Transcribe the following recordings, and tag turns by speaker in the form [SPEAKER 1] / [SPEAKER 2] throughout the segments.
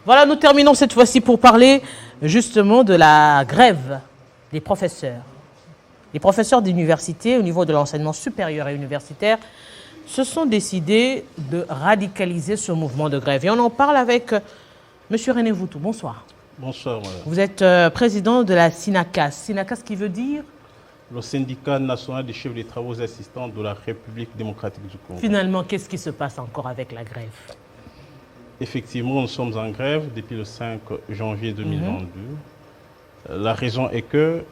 [SPEAKER 1] Voilà, nous terminons cette fois-ci pour parler justement de la grève des professeurs. Les professeurs d'université au niveau de l'enseignement supérieur et universitaire se sont décidés de radicaliser ce mouvement de grève. Et on en parle avec M. René Voutou. Bonsoir.
[SPEAKER 2] Bonsoir, madame.
[SPEAKER 1] Vous êtes président de la SYNACAS. SYNACAS qui veut dire?
[SPEAKER 2] Le syndicat national des chefs des travaux assistants de la République démocratique du Congo.
[SPEAKER 1] Finalement, qu'est-ce qui se passe encore avec la grève?
[SPEAKER 2] Effectivement, nous sommes en grève depuis le 5 janvier 2022. La raison est que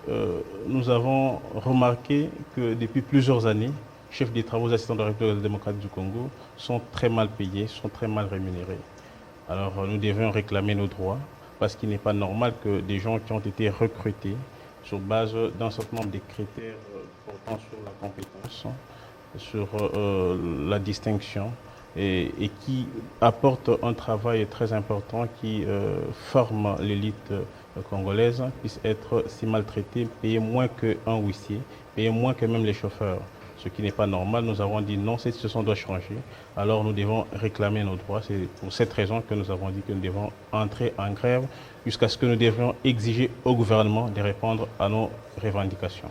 [SPEAKER 2] nous avons remarqué que depuis plusieurs années, les chefs des travaux assistants de la République démocratique du Congo sont très mal payés, sont très mal rémunérés. Alors nous devons réclamer nos droits parce qu'il n'est pas normal que des gens qui ont été recrutés sur base d'un certain nombre de critères portant sur la compétence, sur la distinction et qui apportent un travail très important qui forme l'élite congolaise, puissent être si maltraités, payés moins qu'un huissier, payés moins que même les chauffeurs. Ce qui n'est pas normal. Nous avons dit non, cette situation doit changer. Alors nous devons réclamer nos droits. C'est pour cette raison que nous avons dit que nous devons entrer en grève jusqu'à ce que nous devions exiger au gouvernement de répondre à nos revendications.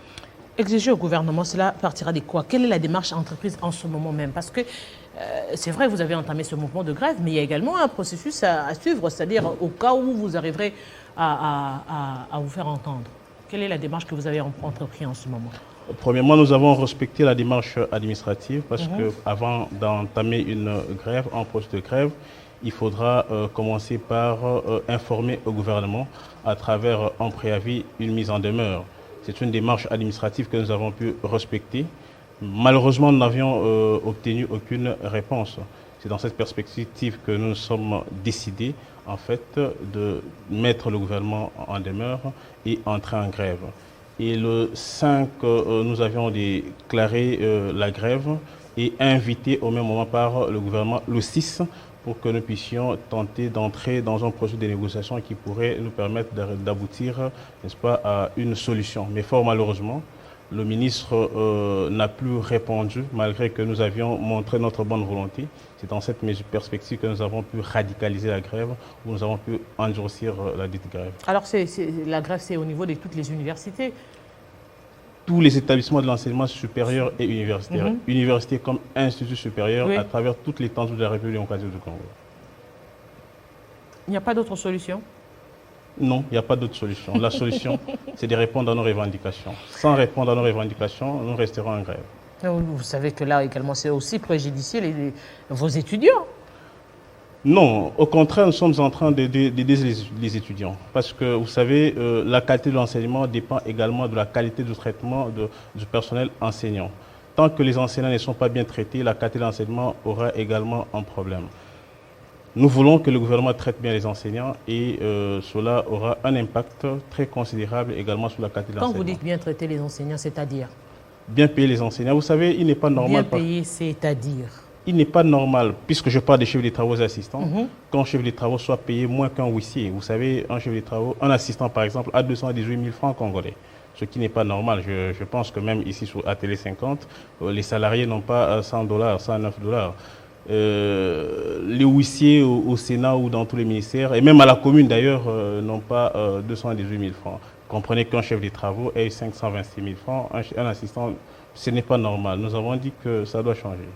[SPEAKER 1] Exiger au gouvernement, cela partira de quoi? Quelle est la démarche entreprise en ce moment même? Parce que c'est vrai, vous avez entamé ce mouvement de grève, mais il y a également un processus à suivre, c'est-à-dire au cas où vous arriverez à vous faire entendre. Quelle est la démarche que vous avez entreprise en ce moment?
[SPEAKER 2] Premièrement, nous avons respecté la démarche administrative parce qu'avant d'entamer une grève, un processus de grève, il faudra commencer par informer au gouvernement à travers un préavis, une mise en demeure. C'est une démarche administrative que nous avons pu respecter. Malheureusement, nous n'avions obtenu aucune réponse. C'est dans cette perspective que nous nous sommes décidés en fait, de mettre le gouvernement en demeure et entrer en grève. Et le 5, nous avions déclaré la grève et invité au même moment par le gouvernement le 6 pour que nous puissions tenter d'entrer dans un processus de négociation qui pourrait nous permettre d'aboutir, n'est-ce pas, à une solution. Mais fort malheureusement, le ministre n'a plus répondu malgré que nous avions montré notre bonne volonté. C'est dans cette perspective que nous avons pu radicaliser la grève, où nous avons pu endurcir la dite grève.
[SPEAKER 1] Alors la grève, c'est au niveau de toutes les universités?
[SPEAKER 2] Tous les établissements de l'enseignement supérieur et universitaire. Université comme institut supérieur à travers toute l'étendue de la République démocratique du Congo.
[SPEAKER 1] Il n'y a pas d'autre solution?
[SPEAKER 2] Non, il n'y a pas d'autre solution. La solution, c'est de répondre à nos revendications. Sans répondre à nos revendications, nous resterons en grève.
[SPEAKER 1] Vous savez que là également, c'est aussi préjudicier vos étudiants.
[SPEAKER 2] Non, au contraire, nous sommes en train d'aider les étudiants. Parce que, vous savez, la qualité de l'enseignement dépend également de la qualité du traitement du personnel enseignant. Tant que les enseignants ne sont pas bien traités, la qualité de l'enseignement aura également un problème. Nous voulons que le gouvernement traite bien les enseignants et cela aura un impact très considérable également sur la qualité de l'enseignement.
[SPEAKER 1] Quand vous dites bien traiter les enseignants, c'est-à-dire?
[SPEAKER 2] Bien payer les enseignants. Vous savez, il n'est pas normal...
[SPEAKER 1] Bien payer, c'est-à-dire?
[SPEAKER 2] Il n'est pas normal, puisque je parle des chefs des travaux assistants, qu'un chef des travaux soit payé moins qu'un huissier. Vous savez, un chef des travaux, un assistant par exemple, a 218 000 francs congolais. Ce qui n'est pas normal. Je pense que même ici à Télé 50, les salariés n'ont pas 100 $, 109 $. Les huissiers au Sénat ou dans tous les ministères, et même à la commune d'ailleurs, n'ont pas 218 000 francs. Comprenez qu'un chef des travaux ait 526 000 francs, un assistant, ce n'est pas normal. Nous avons dit que ça doit changer.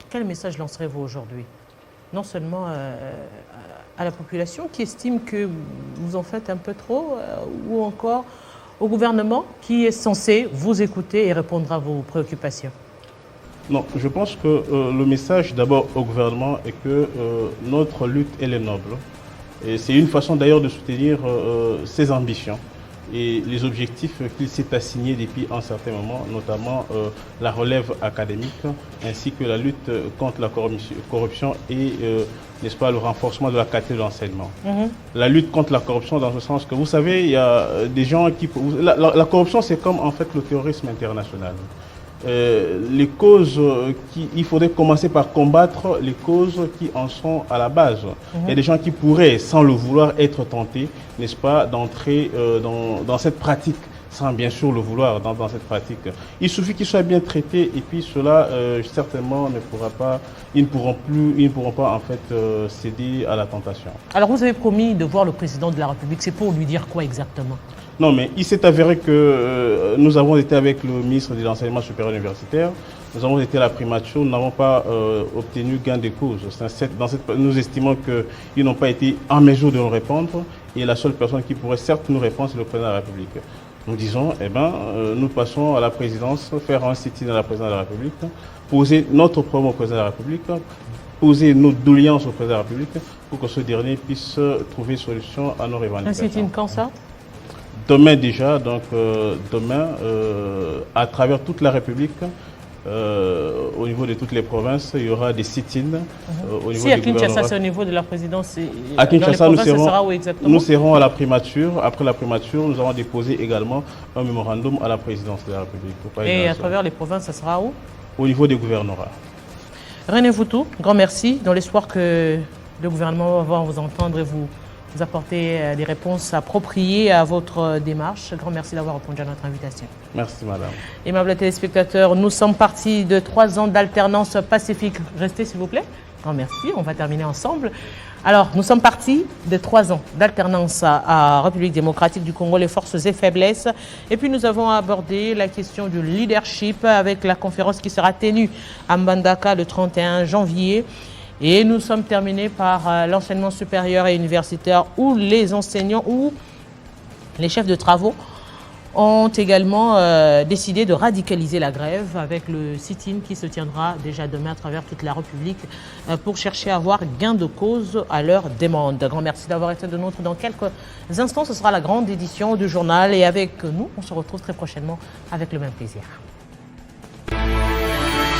[SPEAKER 1] Quel message lancerez-vous aujourd'hui? Non seulement à la population qui estime que vous en faites un peu trop, ou encore au gouvernement qui est censé vous écouter et répondre à vos préoccupations?
[SPEAKER 2] Non, je pense que le message d'abord au gouvernement est que notre lutte, elle est noble. Et c'est une façon d'ailleurs de soutenir ses ambitions et les objectifs qu'il s'est assignés depuis un certain moment, notamment la relève académique ainsi que la lutte contre la corruption et n'est-ce pas, le renforcement de la qualité de l'enseignement. La lutte contre la corruption dans le sens que, vous savez, il y a des gens qui... La corruption, c'est comme en fait le terrorisme international. Les causes il faudrait commencer par combattre les causes qui en sont à la base. Il y a des gens qui pourraient, sans le vouloir, être tentés, n'est-ce pas, d'entrer dans cette pratique. sans bien sûr le vouloir dans cette pratique. Il suffit qu'ils soient bien traités et puis cela certainement ils ne pourront pas en fait céder à la tentation.
[SPEAKER 1] Alors vous avez promis de voir le président de la République, c'est pour lui dire quoi exactement?
[SPEAKER 2] Non, mais il s'est avéré que nous avons été avec le ministre de l'Enseignement supérieur universitaire, nous avons été à la primature, nous n'avons pas obtenu gain de cause. Nous estimons qu'ils n'ont pas été en mesure de nous répondre et la seule personne qui pourrait certes nous répondre, c'est le président de la République. Nous disons, nous passons à la présidence, faire un sit-in à la présidence de la République, poser notre problème au président de la République, poser nos doléances au président de la République pour que ce dernier puisse trouver solution à nos revendications.
[SPEAKER 1] Un sit-in quand ça?
[SPEAKER 2] Demain déjà, donc demain, à travers toute la République, au niveau de toutes les provinces, il y aura des sit-ins.
[SPEAKER 1] Si à Kinshasa, c'est au niveau de la présidence,
[SPEAKER 2] à Kinshasa,
[SPEAKER 1] nous
[SPEAKER 2] serons à la primature. Après la primature, nous allons déposer également un mémorandum à la présidence de la République.
[SPEAKER 1] Et à travers les provinces, ça sera où?
[SPEAKER 2] Au niveau des gouvernorats.
[SPEAKER 1] René Voutou, grand merci, dans l'espoir que le gouvernement va vous entendre et vous apporter des réponses appropriées à votre démarche. Grand merci d'avoir répondu à notre invitation.
[SPEAKER 2] Merci madame.
[SPEAKER 1] Aimables téléspectateurs, nous sommes partis de 3 ans d'alternance pacifique. Restez s'il vous plaît. Grand merci, on va terminer ensemble. Alors, nous sommes partis de 3 ans d'alternance à République démocratique du Congo, les forces et faiblesses. Et puis nous avons abordé la question du leadership avec la conférence qui sera tenue à Mbandaka le 31 janvier. Et nous sommes terminés par l'enseignement supérieur et universitaire où les enseignants ou les chefs de travaux ont également décidé de radicaliser la grève avec le sit-in qui se tiendra déjà demain à travers toute la République pour chercher à avoir gain de cause à leur demande. Grand merci d'avoir été de nôtre. Dans quelques instants, ce sera la grande édition du journal et avec nous, on se retrouve très prochainement avec le même plaisir.